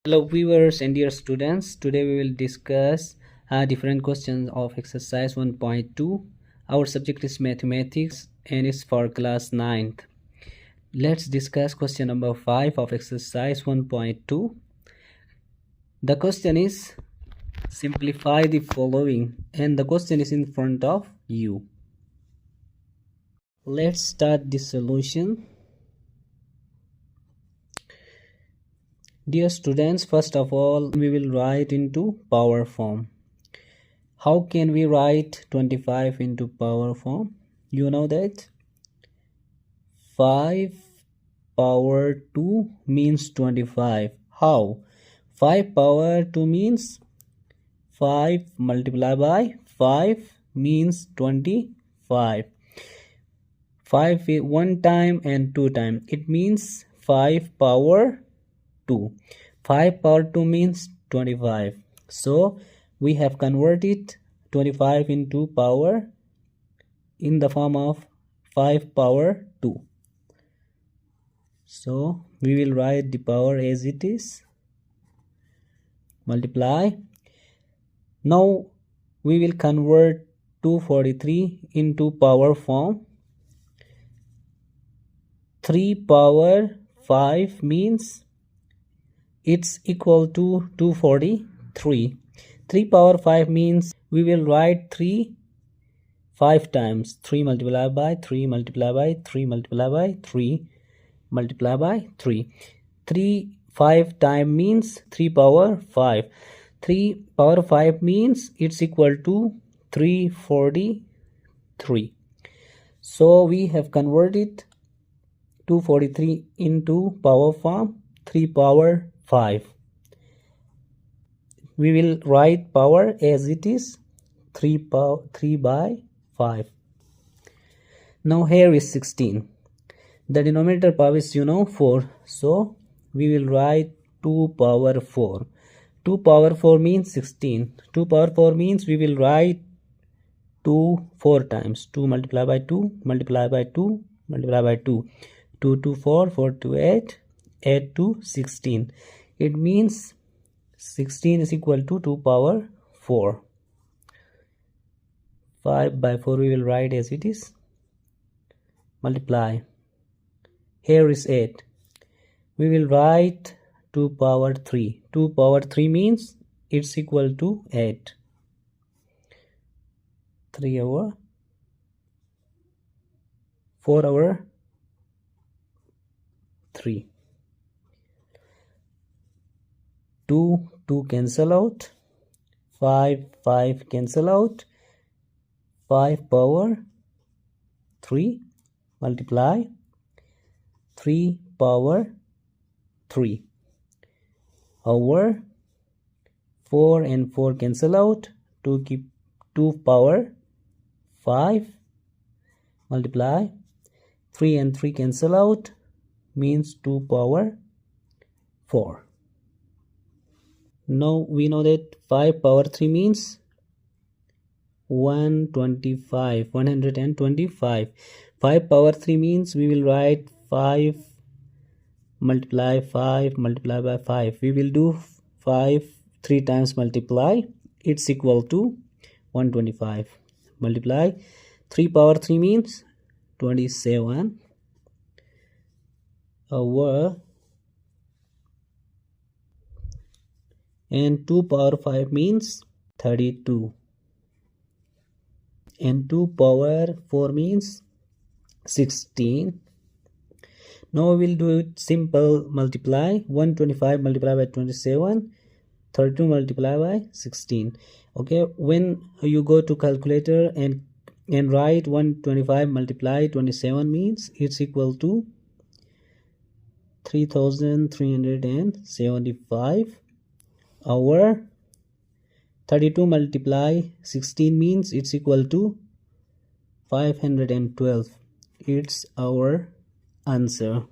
Hello viewers and dear students, today we will discuss different questions of exercise 1.2. Our subject is mathematics and it's for class 9th. Let's discuss question number 5 of exercise 1.2. The question is simplify the following, and the question is in front of you. Let's start the solution. Dear students, first of all, we will write into power form. How can we write 25 into power form? You know that 5 power 2 means 25. How? 5 power 2 means 5 multiplied by 5 means 25. 5 one time and 2 time. It means 5 power 2. 5 power 2 means 25. So we have converted 25 into power in the form of 5 power 2. So we will write the power as it is. Multiply. Now we will convert 243 into power form. 3 power 5 means it's equal to 243. 3 power 5 means we will write 3 5 times. 3 multiplied by 3 multiplied by 3 multiplied by 3 multiplied by 3. 3 5 time means 3 power 5. 3 power 5 means it's equal to 343. So we have converted 243 into power form 3 power 5. We will write power as it is 3 by 5. Now here is 16. The denominator power is 4. So we will write 2 power 4. 2 power 4 means 16. 2 power 4 means we will write 2 4 times. 2 multiplied by 2 multiplied by 2 multiplied by 2. 2 to 4, 4 to 8, 8 to 16. It means 16 is equal to 2 power 4. 5 by 4 we will write as it is. Multiply. Here is 8. We will write 2 power 3. 2 power 3 means it's equal to 8. 3 over 4 over 3. 2 cancel out. 5 cancel out. 5 power 3 multiply 3 power 3 over 4 and 4 cancel out. 2 keep 2 power 5 multiply 3 and 3 cancel out means 2 power 4. Now we know that 5 power 3 means 125. 5 power 3 means we will write 5 multiply 5 multiply by 5. We will do 5 3 times multiply. It's equal to 125. Multiply 3 power 3 means 27 over, and 2 power 5 means 32, and 2 power 4 means 16. Now we will do it simple multiply. 125 multiplied by 27, 32 multiplied by 16. Okay, when you go to calculator and write 125 multiply 27 means it's equal to 3375 over 32 multiply 16 means it's equal to 512. It's our answer.